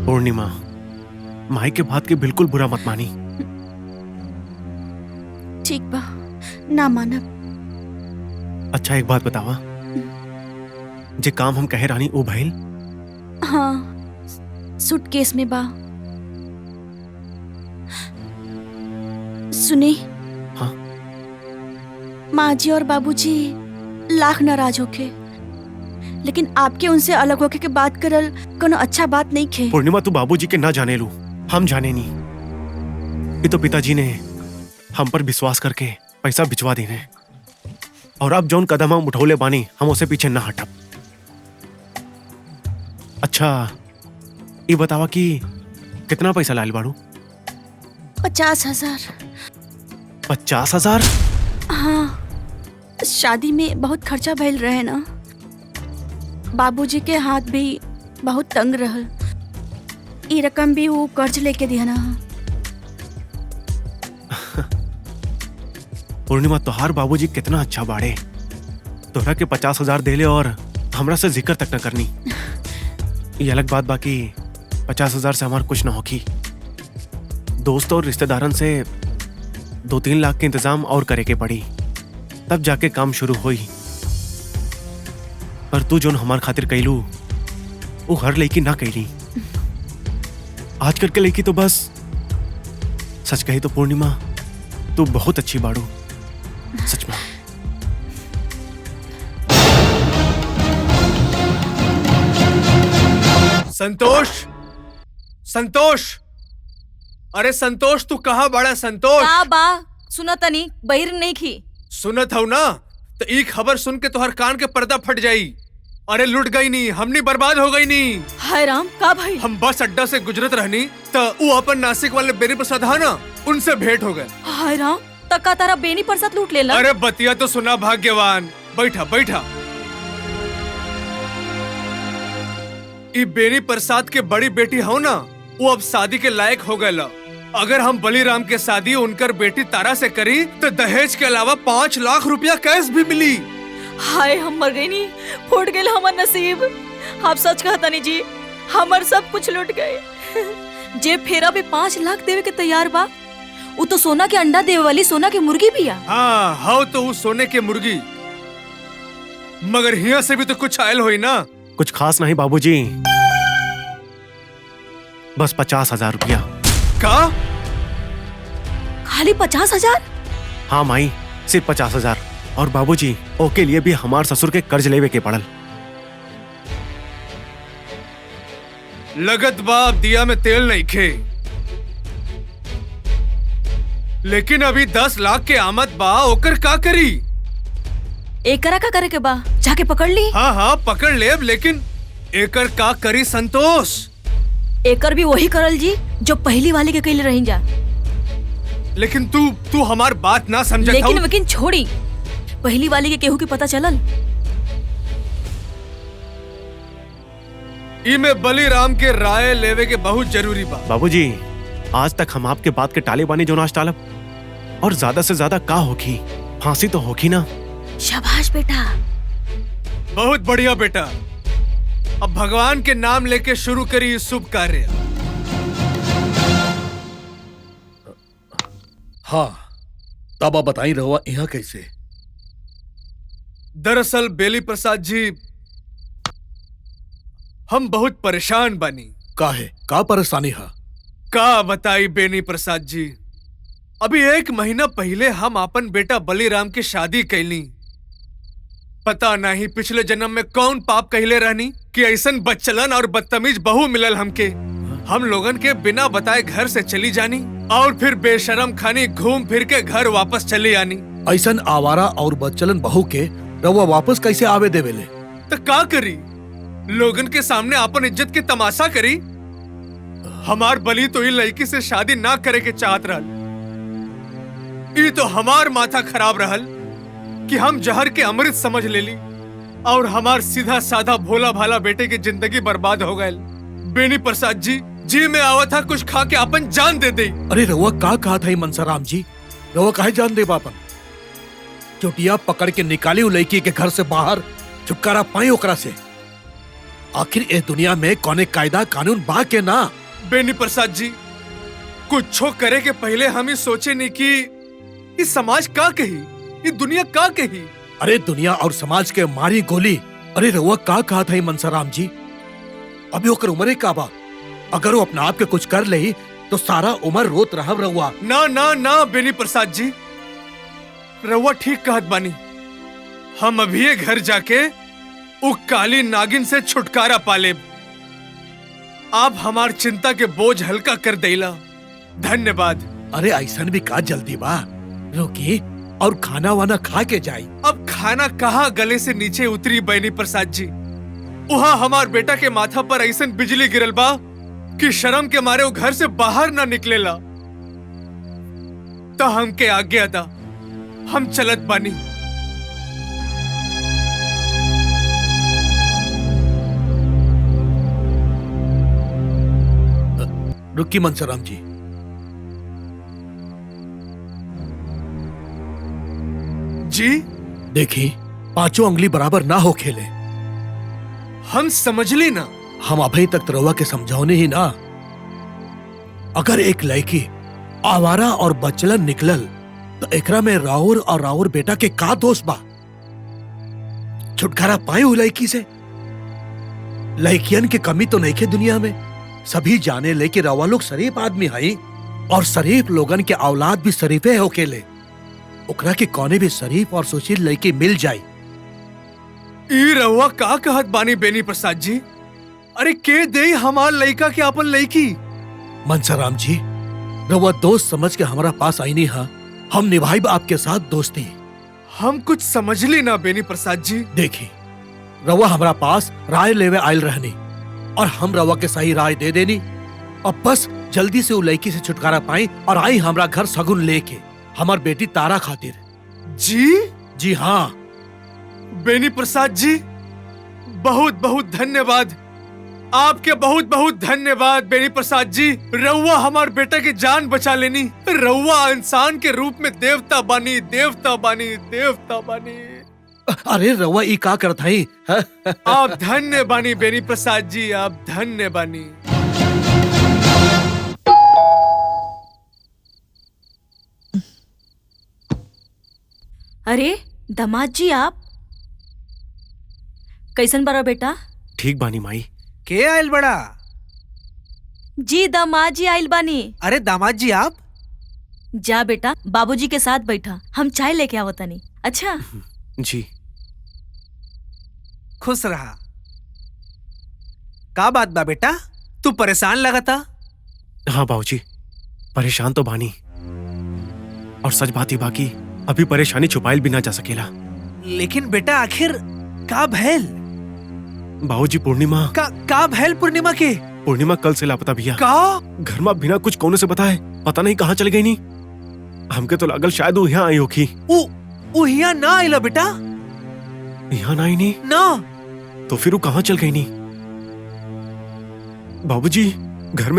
पूर्णिमा, माई के बात के बिल्कुल बुरा मत मानी। ठीक बा, ना मानब। अच्छा एक बात बतावा, जे काम हम कहे रानी ओ भइल? हाँ, सूटकेस में बा। सुनी। हाँ? माँ जी और बाबूजी लाख नाराज होके, लेकिन आपके उनसे अलग होके के बात करल कोनो अच्छा बात नहीं खे। पूर्णिमा, तू बाबूजी के ना जाने लू, हम जाने नहीं। ये तो पिताजी ने हम पर विश्वास करके पैसा भिजवा देने, और अब जौन कदम हम उठौले बानी हम उसे पीछे ना हटब। अच्छा ये बतावा कि कितना पैसा लाल बाड़ू? 50,000। 50,000? हाँ, शादी में बहुत खर्चा भइल रहे ना। बाबूजी के हाथ भी बहुत तंग रहल। ई रकम भी वो कर्ज लेके दिया ना। पूर्णिमा, तोहार बाबूजी कितना अच्छा बाड़े, तोहरा के 50,000 देले और हमरा से जिक्र तक न करनी। ये अलग बात बाकी 50,000 से हमार कुछ ना होगी। दोस्त और रिश्तेदारन से 2-3 लाख के इंतजाम और करे के पड़ी, तब जाके काम शुरू हुई। पर तू जोन हमार खातिर कैलू वो हर लड़की ना कैली। आजकल के लड़की तो बस, सच कही तो पूर्णिमा तू बहुत अच्छी बाड़ू, सच में। संतोष, संतोष, अरे संतोष, तू कहाँ बड़ा? संतोष का बा? सुना तनी, बहिर नहीं खी। सुनत हूँ ना, तो ई खबर सुन के तोहर कान के पर्दा फट जाई। अरे लुट गई नी, हमनी बर्बाद हो गई नी। हाय राम, का भाई? हम बस अड्डा से गुजरत रहनी तो वो अपन नासिक वाले बेनी प्रसाद है ना, उनसे भेंट हो गए। हाय राम, तका तारा बेनी प्रसाद लूट लेला। अरे बतिया तो सुना भाग्यवान। बैठा बैठा। ई बेनी प्रसाद के बड़ी बेटी हो ना, वो अब शादी के लायक हो गए। अगर हम बलीराम के शादी उनकर बेटी तारा से करी तो दहेज के अलावा 5 लाख रुपया कैश भी मिली। हाय, हम मर गई नी, फूट गए हमार नसीब। आप सच कहता नहीं जी, हमार सब कुछ लूट गए। जे फेरा भी 5 लाख देवे के तैयार बा, वो तो सोना के अंडा देवे वाली सोना के मुर्गी भी आ। हाँ हो तो वो सोने के मुर्गी, मगर हिया से भी तो कुछ आयल हुई ना। कुछ खास नहीं बाबूजी, बस 50,000 रुपया। का? खाली 50,000? हाँ माई, सिर्फ 50,000। और बाबूजी ओके लिए भी हमार ससुर के कर्ज लेवे के पड़ल। लगत बाप दिया में तेल नहीं खे, लेकिन अभी 10 लाख के आमद बा, ओकर का करी? एकरा का करे के बा? जाके पकड़ ली। हाँ हाँ पकड़ लेब, लेकिन एकर का करी संतोष? एकर भी वही करल जी जो पहली वाली के कैले रही जा। लेकिन तू हमार बात ना समझत हऊ। लेकिन छोड़ी, पहली वाली के केहू की पता चलल? इमे बलीराम के राय लेवे के बहुत जरूरी बा। बाबूजी, आज तक हम आपके बात के टाले बानी जो नाश टालब, और ज्यादा से ज्यादा का होगी? फांसी तो होगी ना। शाबाश बेटा। बहुत बढ़िया बेटा, अब भगवान के नाम लेके शुरू करी इस शुभ कार्य। हाँ, तब आप बताई रहुआ यहाँ कैसे? दरअसल बेली प्रसाद जी, हम बहुत परेशान बानी। काहे? का परेशानी है? का बताई बेनी प्रसाद जी, अभी 1 महीना पहले हम अपन बेटा बलीराम की शादी कैली। पता नहीं पिछले जन्म में कौन पाप कहले रहनी कि ऐसन बच्चलन और बदतमीज बहू मिलल हमके। हम लोगन के बिना बताए घर से चली जानी और फिर बेशरम खानी घूम फिर के घर वापस चली आनी। ऐसन आवारा और बच्चलन बहू के रहुआ वापस कैसे आवे देवेले? तो का करी? लोगन के सामने अपन इज्जत के तमाशा करी। हमार बली तो ये लड़की से शादी ना करे के चाहत रहल। ये तो हमार माथा खराब रहल कि हम जहर के अमृत समझ लेली और हमार सीधा साधा भोला भाला बेटे की जिंदगी बर्बाद हो गए। बेनी प्रसाद जी में आवा था कुछ खा के अपन जान दे दे। अरे रहुआ का कहा था मनसाराम जी? रहुआ काहे जान दे बापन? चोटिया पकड़ के निकाली उ लड़की के घर से बाहर, छुटकारा पाई ओकरा से। आखिर ए दुनिया में कौने कायदा कानून बा के ना? बेनी प्रसाद जी, कुछो करे के पहले हम ही सोचे नहीं कि इस समाज का कही, ये दुनिया का कही। अरे दुनिया और समाज के मारी गोली। अरे रउआ का कहा था मनसाराम जी? अभी ओकर उम्र का बा, अगर वो अपना आप के कुछ कर ले तो सारा उम्र रोत रहब रउआ। ना ना ना बेनी प्रसाद जी, रउआ ठीक कहत बानी। हम अभी घर जाके उ काली नागिन से छुटकारा पालेब। आप हमार चिंता के बोझ हल्का कर देला, धन्यवाद। अरे ऐसन भी का जल्दी बा, रुकी और खाना वाना खा के जाई। अब खाना कहाँ गले से नीचे उतरी बेनी प्रसाद जी। वहाँ हमार बेटा के माथा पर ऐसन बिजली गिरल बा कि शर्म के मारे वो घर से बाहर ना निकलेला। तो हमके आज्ञा दा, हम चलत बानी। रुकी मनसाराम जी, जी देखी पांचों उंगली बराबर ना हो खेले। हम समझ ली ना। हम अभी तक तो रउआ के समझौने ही ना। अगर एक लड़की आवारा और बचलन निकलल तो एकरा में राउर और राउर बेटा के का दोष बा? छुटकारा पाए उ लड़की से? लड़कियन की कमी तो नहीं के दुनिया में। सभी जाने ले कि रवा लोग शरीफ आदमी हई और शरीफ लोगन के औलाद भी शरीफे होकेले। ओकरा के कौने भी शरीफ और सुशील लड़की मिल जाई। ई रउआ का कहत बानी बेनी प्रसाद जी? अरे के दे हमार लड़का के अपन लड़की? मनसाराम जी, रवा दोस्त समझ के हमारा पास आई नहीं हा, हम निभाइब आपके साथ दोस्ती। हम कुछ समझ ली ना बेनी प्रसाद जी। देखी रवा हमारा पास राय लेवे आयल रहनी और हम रवा के सही राय दे देनी। अब बस जल्दी से वो लड़की से छुटकारा पाई और आई हमारा घर सगुन लेके हमार बेटी तारा खातिर। जी जी हाँ बेनी प्रसाद जी, बहुत बहुत धन्यवाद। आपके बहुत बहुत धन्यवाद बेनी प्रसाद जी। रउआ हमार बेटा की जान बचा लेनी। रउआ इंसान के रूप में देवता बानी, देवता बानी, देवता बानी। अरे रवा ई का करत हई? आप धन्य बानी बेनी प्रसाद जी, आप धन्य बानी। अरे दामाद जी, आप कैसन बड़ा बेटा? ठीक बानी माई। के आयल बड़ा? जी दामाद जी आइल बानी। अरे दामाद जी आप? जा बेटा बाबूजी के साथ बैठा, हम चाय लेके आवतनी। अच्छा जी खुश रहा। का बात बा बेटा, तू परेशान लगा था? हाँ बाबूजी, परेशान तो बानी और सच बात ही बाकी अभी परेशानी छुपाइल भी ना जा सकेला। लेकिन बेटा आखिर का भैल? बाबूजी पूर्णिमा का भैल पूर्णिमा के? पूर्णिमा कल से लापता भैया। का? घर में बिना कुछ कोने से बताए पता नहीं कहाँ चल गई। नहीं हमके तो लागल शायद वो यहाँ आई होगी। वो यहाँ ना आइला बेटा? यहाँ ना आई नहीं ना तो फिर वो कहाँ चल गई? नहीं बाबूजी घर में